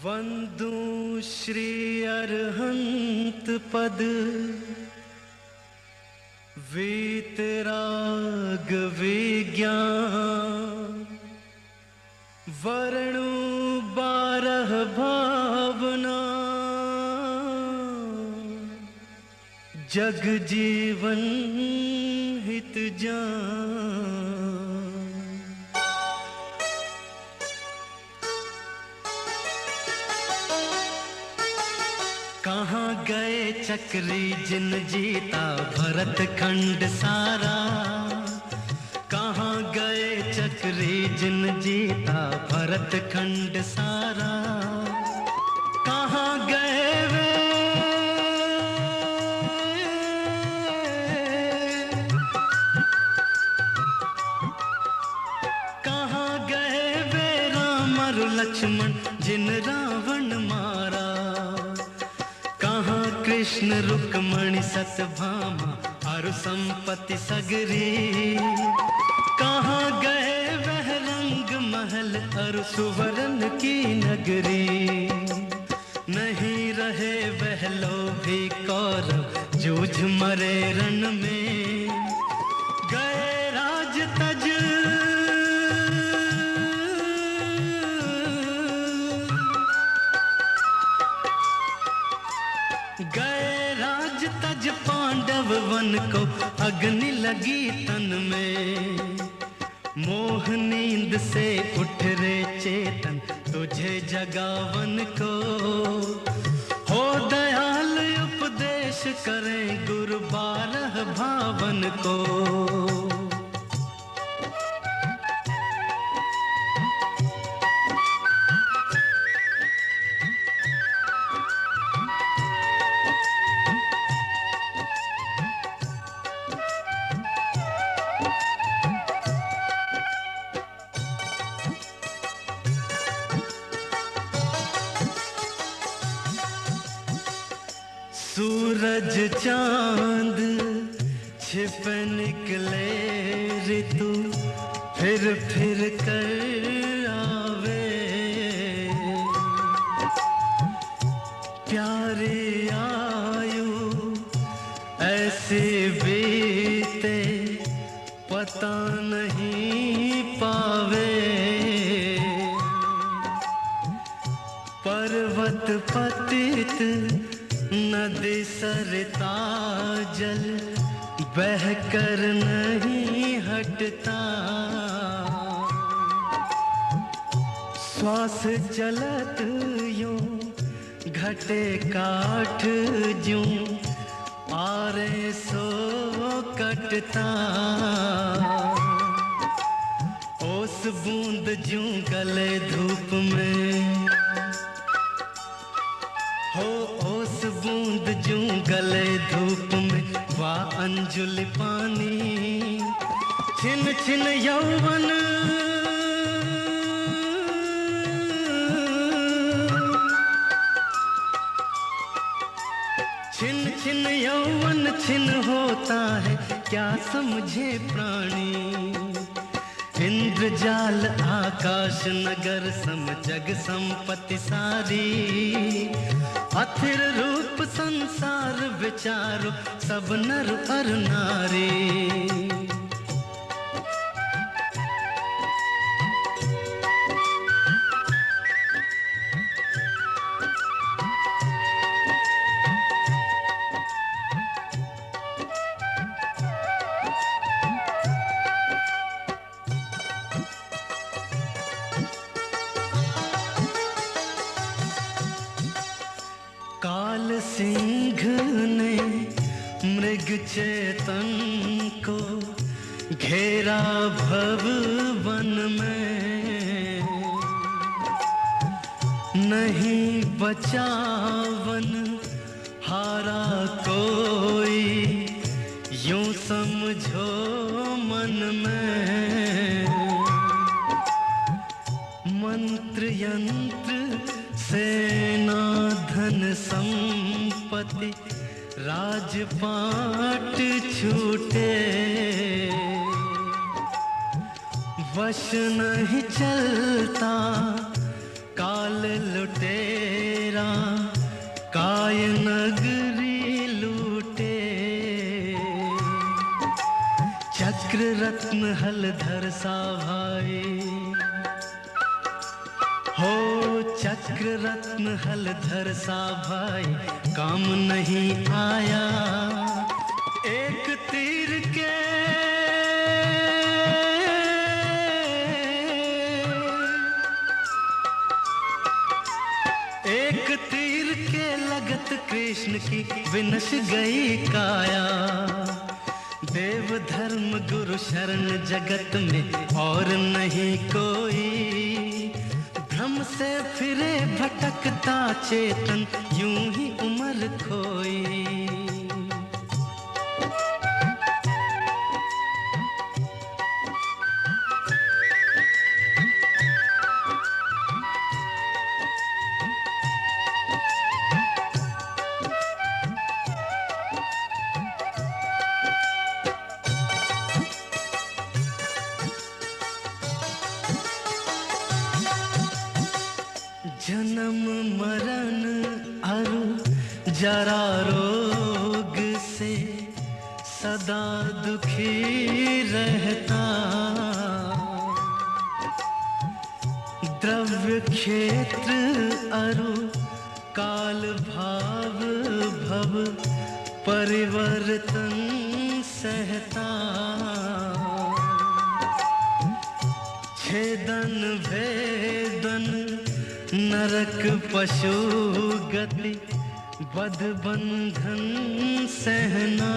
वंदू श्री अरहंत पद वीतराग विज्ञान वर्णु 12 भावना जग जीवन हित जान। कहाँ गए चक्री जिन जीता भरत खंड सारा। कहाँ गए चक्री जिन जीता भरत खंड सारा। कहाँ गए वे कहाँ गए वे राम और लक्ष्मण जिन रावण मारा। कृष्ण रुक्मणी सत्यभामा और संपत्ति सगरी। कहाँ गए वह रंग महल और सुवर्ण की नगरी। नहीं रहे वह लोभी कौरव जूझ मरे रण में। गए राज तज तज पांडव वन को अग्नि लगी तन में। मोह नींद से उठ रे चेतन तुझे जगावन को। हो दयाल उपदेश करें गुरु 12 भावन को। सूरज चांद छिप निकले ऋतु फिर कर आवे। प्यारी आयु ऐसे बीते पता नहीं पावे। पर्वत पतित नदी सरता जल बह कर नहीं हटता। श्वास चलत यूं घटे काठ जूं आरे सो कटता। ओस बूंद जूं गले धूप में हो। ओस बूंद जूं गले धूप में वा अंजुल पानी। छिन छिन यौवन छिन छिन यौवन छिन होता है क्या समझे प्राणी। इंद्रजाल आकाश नगर सम जग संपत्ति सारी। अथिर रूप संसार विचारो सब नर और नारी। काल सिंह ने मृग चेतन को घेरा भव वन में। नहीं बचावन हारा कोई यूं समझो मन में। मंत्र यंत्र सेना धन संपत्ति राजपाट छूटे। वश नहीं चलता काल लुटे सा भाई हो, चक्र रत्न हलधर सा भाई काम नहीं आया। एक तीर के लगत कृष्ण की विनश गई काया। देव धर्म गुरु शरण जगत में और नहीं कोई, भ्रम से फिरे भटकता चेतन यूं ही उम्र खोई। जन्म मरण अरु जरा रोग से सदा दुखी रहता। द्रव्य क्षेत्र अरु काल भाव भव परिवर्तन सहता। छेदन भेदन नरक पशु गति बद बंधन सहना।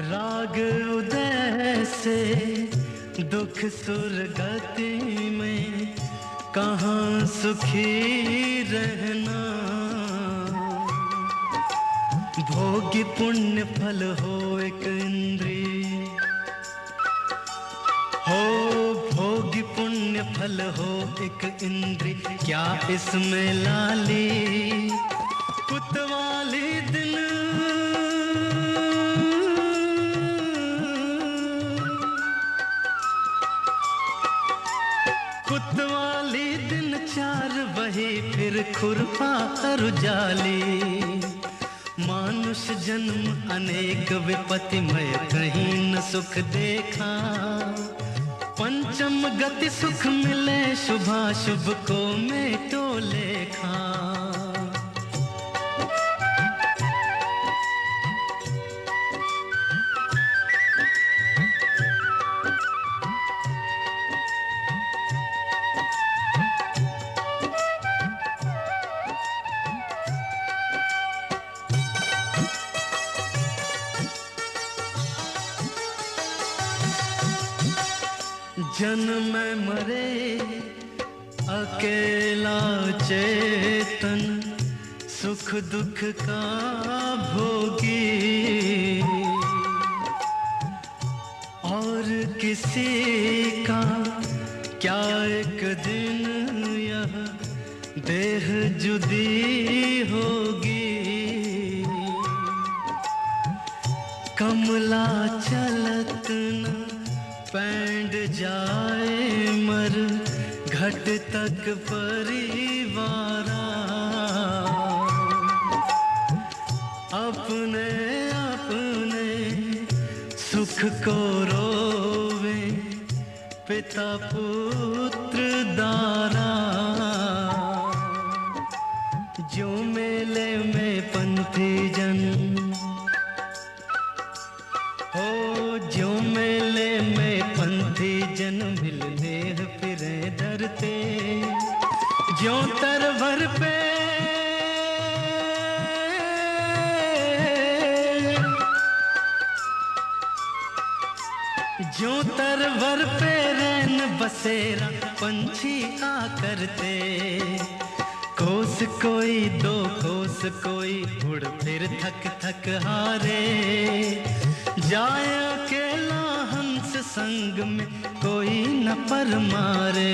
राग उदय से दुख सुरगति में कहाँ सुखी रहना। भोगी पुण्य फल हो एक इंद्रिय हो, भोगी पुण्य फल हो एक इंद्री, क्या इसमें लाली कुतवाली दिन। कुतवाली दिन चार वही फिर खुरपा और जाली। मानुष जन्म अनेक विपत्तिमय कहीं न सुख देखा। पंचम गति सुख मिले शुभाशुभ को मेटो लेखा। जन्म मरे अकेला चेतन, सुख दुख का भोगी। और किसी का क्या एक दिन यह देह जुदी होगी। कमला चलत न पैंड जाए मर, घट तक परिवारा। अपने अपने सुख को रोवे पिता पुत्र दारा। जो मेले में पंथी जन हो, जो मेले में पंथी जन मिलने फिरे डरते। ज्यों तरवर पे ज्यों तरवर पे रैन बसेरा पंछी आ करते। कोस कोई दो कोस कोई उड़ फिर थक थक हारे। जाए अकेला हंस संग में कोई न पर मारे।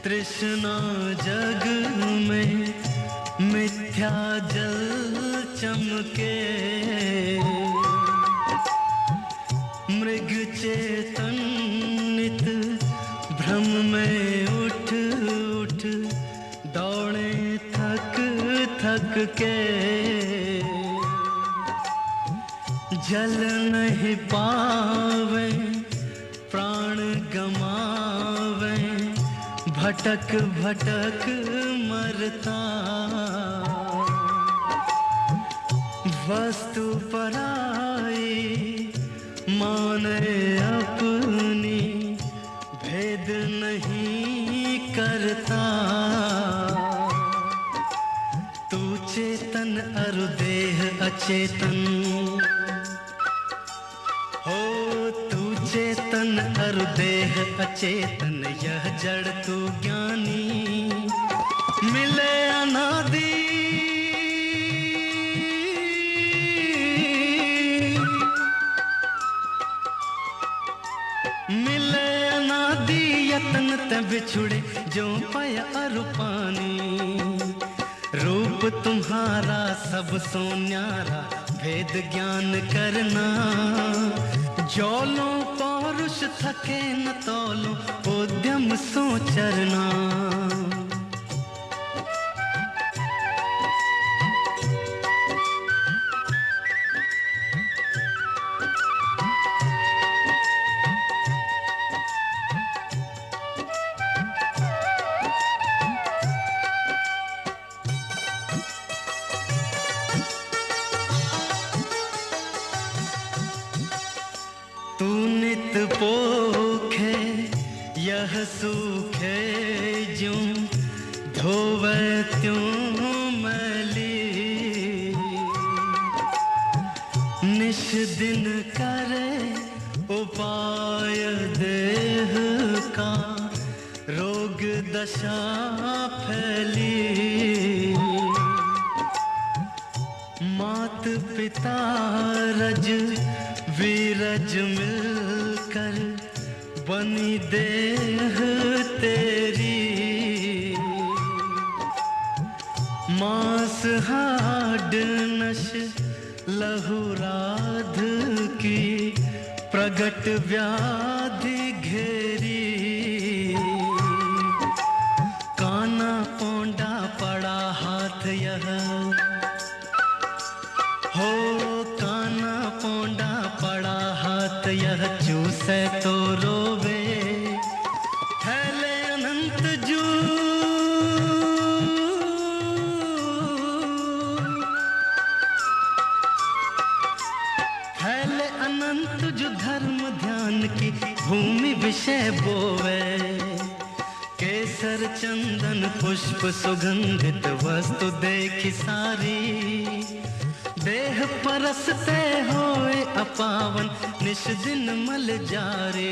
तृष्णा जग में मिथ्या जल चमके, मृग चेतन नित भ्रम में उठ उठ दौड़े थक थक के, जल नहीं पावे प्राण गमावे, भटक भटक मरता। वस्तु पराई माने अपनी, भेद नहीं करता। तू चेतन अरु देह अचेतन, हो तू चेतन अरु देह अचेतन, यह जड़ तू ज्ञानी मिले अनादि। मिले अनादि यतन ते बिछुड़े, जो पाया अरु पानी। रूप तुम्हारा सब सो न्यारा, भेद ज्ञान करना। जौलो पौरुष थके न तौलो, उद्यम सो चरना। तू नित पोखे यह सूखे, ज्यों धोवे त्यों मैली। निश दिन करे उपाय देह का, रोग दशा फैली। मात पिता रज वीरज मिलकर बनी देह तेरी। मांस हाड नश लहू राध की, प्रगट व्याधि घेरी। काना पौंडा पड़ा हाथ यह, हो काना पौंडा पड़ा हाथ यह, चूसे तो रोवे फैले अनंत जू। फैले अनंत जो धर्म ध्यान की भूमि विषय बोवे। केसर चंदन पुष्प सुगंधित वस्तु देखी सारी। देह परसते होए अपावन, निश दिन मल जारे।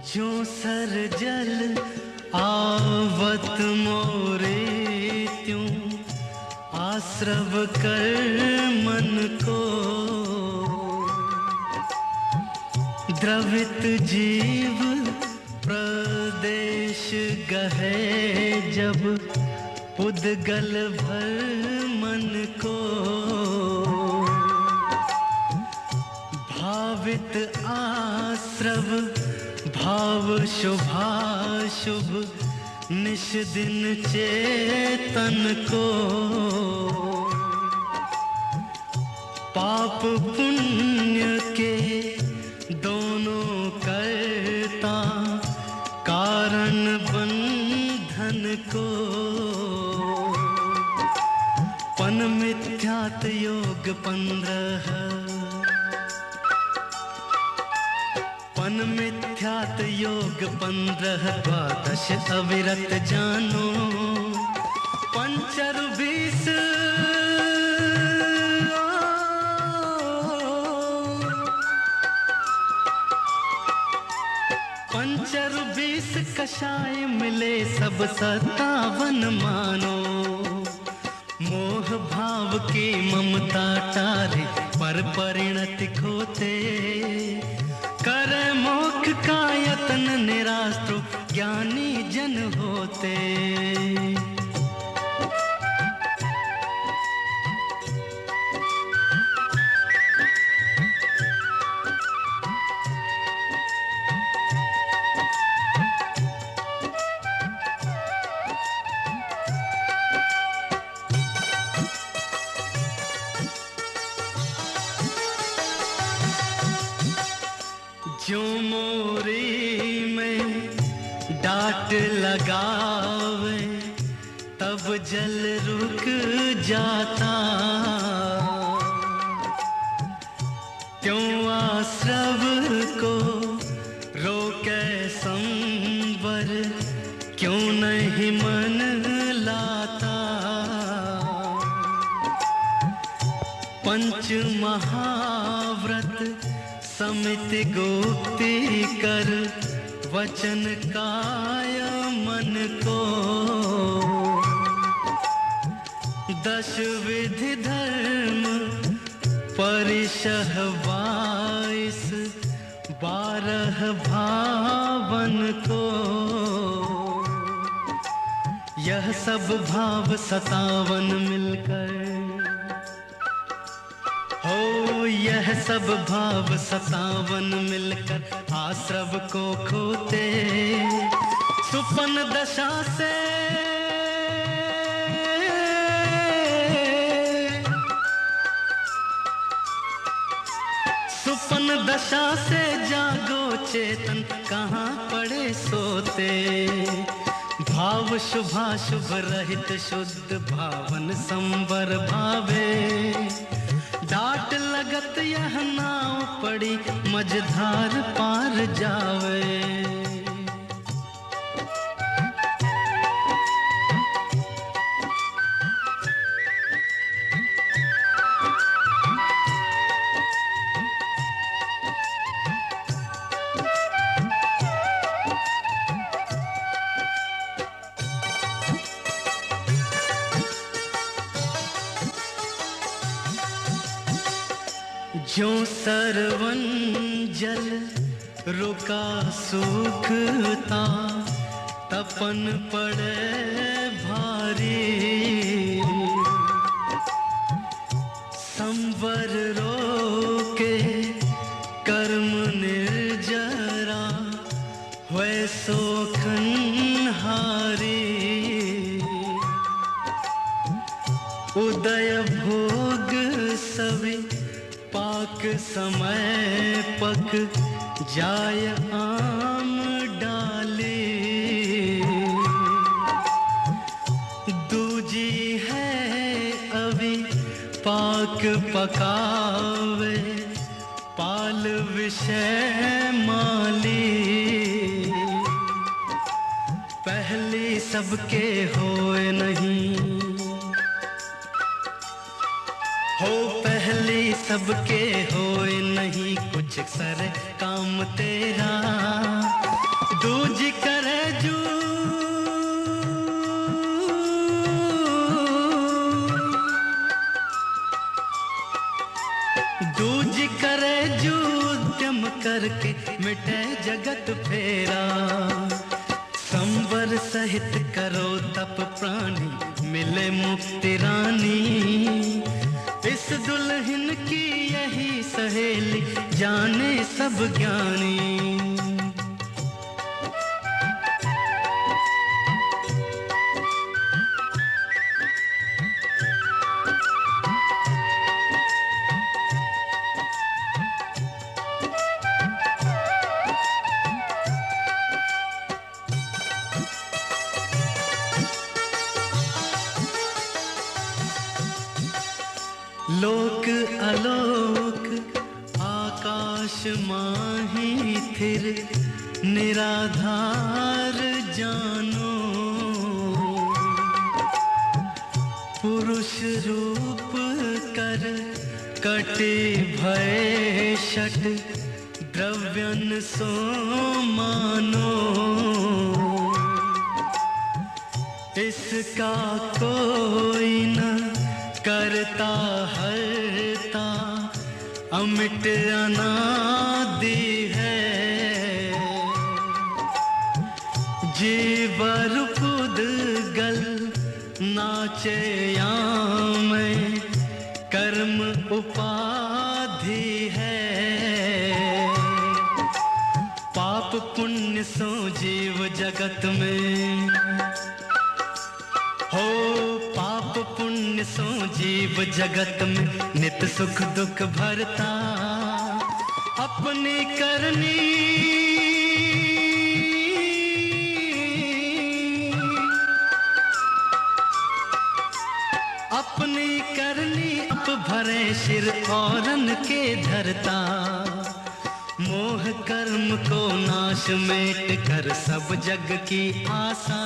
जो सर जल आवत मोरे, त्यों आश्रव कर मन को। द्रवित जीव प्रदेश गहे, जब पुद्गल भर मन को। भावित आश्रव भाव शुभाशुभ, निश दिन चेतन को। पाप पुण्य के दोनों करता, कारण बंधन को। पन मिथ्यात योग 15, पन मिथ्यात योग 15, द्वादश अविरत जानो। पंचर 20 दशाएं मिले सब 57 मानो। मोह भाव की ममता टारे पर परिणति खोते, करे मोक्ष का यत्न निराश तो ज्ञानी जन होते। जो मोरी में डांट लगावे तब जल रुक जाता, क्यों आश्रव को रोके संवर, क्यों नहीं मन लाता। पंच महाव्रत समिति गुप्ती कर, वचन काय मन को। दश विधि धर्म परिशह 22, 12 भावन को। यह सब भाव 57 मिलकर, हो यह सब भाव 57 मिलकर आश्रव को खोते। सुपन दशा से सुपन दशा से जागो चेतन, कहाँ पड़े सोते। भाव शुभाशुभ रहित शुद्ध भावन संवर भावे। डांट लगत यह नाव पड़ी मझधार पार जावे। जो सरवन जल रुका सूखता, तपन पड़े भारी। संवर रोके कर्म निर्जरा, हुए सोखन हारी। उदय भोग सभी पाक समय पक, जाय आम डाली। दूजी है अभी पाक पकावे, पाल विषय माली। पहली सबके होए नहीं, हो पहली सबके होए नहीं, कुछ सर काम तेरा। दूज करे जू दूज करे जू, उद्यम करके मिटे जगत फेरा। संवर सहित करो तप प्राणी, मिले मुक्ति रानी। इस दुल्हन की यही सहेली, जाने सब ज्ञानी। लोक आलोक आकाश माही थिर, निराधार जानो। पुरुष रूप कर कटे भय शठ, द्रव्यन सो मानो। इसका कोई न करता हरता, अमिट अनादि है। जीवर पुद्गल नाचे में, कर्म उपाधि है। पाप पुण्य सो जीव जगत में हो, पाप पुण्य सो जीव जगत में नित सुख दुख भरता। अपनी करनी अपनी करनी अप भरे सिर औरन के धरता। मोह कर्म को नाश मेट कर सब जग की आशा।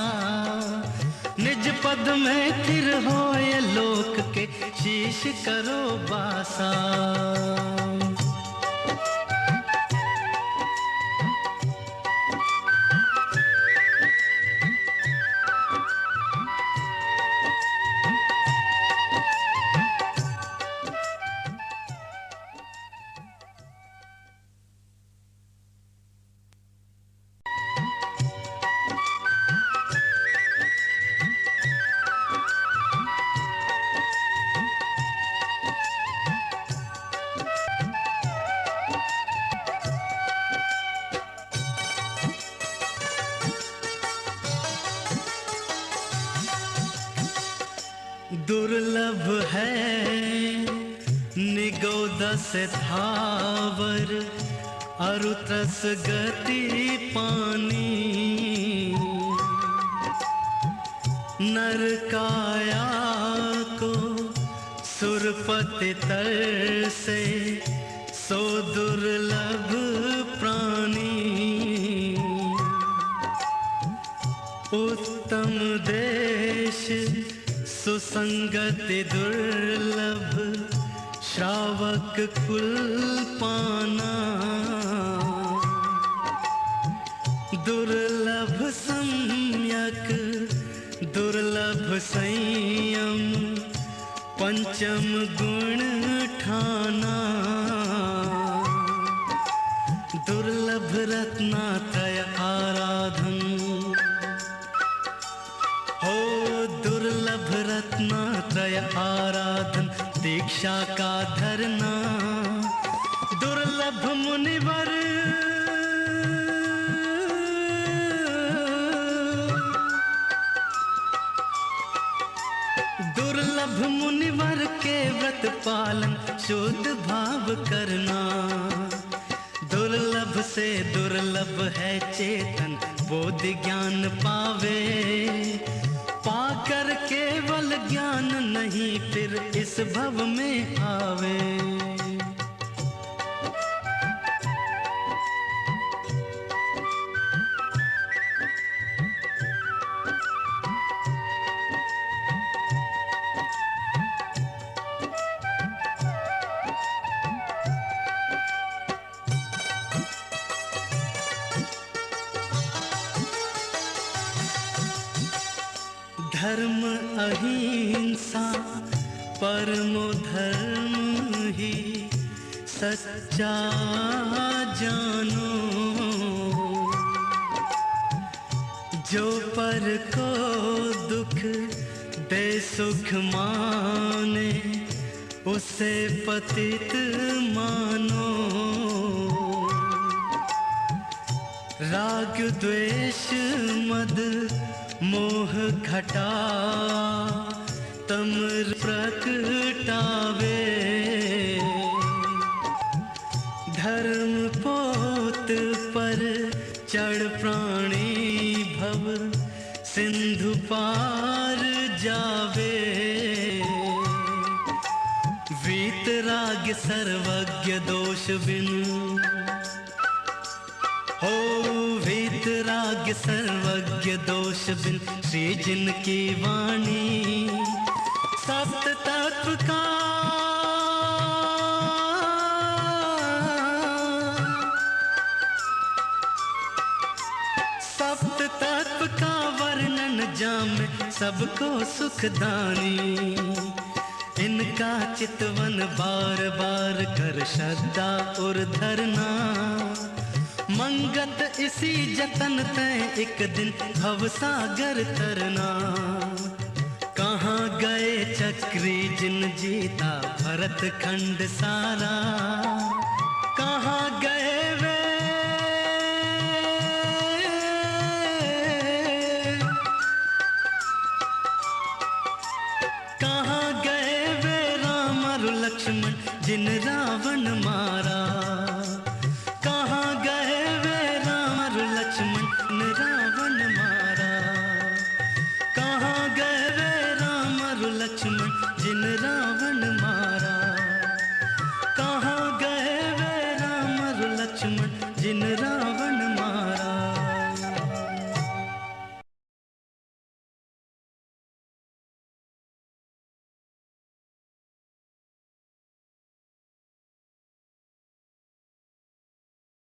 निज पद में स्थिर हो ये लोक के शीश करो बासा। दुर्लभ है निगोदस थावर, अरुत्रस गति पानी। नर काया को सुरपति तर से, सो दुर्लभ प्राणी। उत्तम देश सुसंगति दुर्लभ, श्रावक कुल पाना। दुर्लभ सम्यक दुर्लभ संयम, पंचम गुण ठाना। दुर्लभ रत्नात्रय आराधन हो, दुर्लभ रत्नात्रय आराधन दीक्षा का धरना। दुर्लभ मुनिवर दुर्लभ मुनिवर के व्रत पालन शुद्ध भाव करना। दुर्लभ से दुर्लभ है चेतन बोधि ज्ञान पावे। पाकर केवल ज्ञान नहीं फिर इस भव में आवे। धर्म अहिंसा परमो धर्म ही, सच्चा जानो। जो पर को दुख दे सुख माने, उसे पतित मानो। राग द्वेष मद मोह घटा, तम प्रकटावे। धर्म पोत पर चढ़ प्राणी भव, सिंधु पार जावे। वीतराग सर्वज्ञ दोष बिनु हो, वीतराग सर्वज्ञ दोष बिन श्री जिनकी वाणी। सप्त तत्व का सप्त तत्व का वर्णन जाम सबको सुखदानी। इनका चितवन बार बार कर श्रद्धा और धरना, मंगत इसी जतन तय एक दिन भवसागर तरना। कहाँ गए चक्री जिन जीता भरत खंड सारा, कहाँ गए वे, कहाँ गए वे राम और लक्ष्मण जिन रावण मारा। कहाँ गए वे राम और लक्ष्मण जिन रावण मारा। कहाँ गए वे राम और लक्ष्मण जिन रावण मारा। कहाँ गए वे राम और लक्ष्मण जिन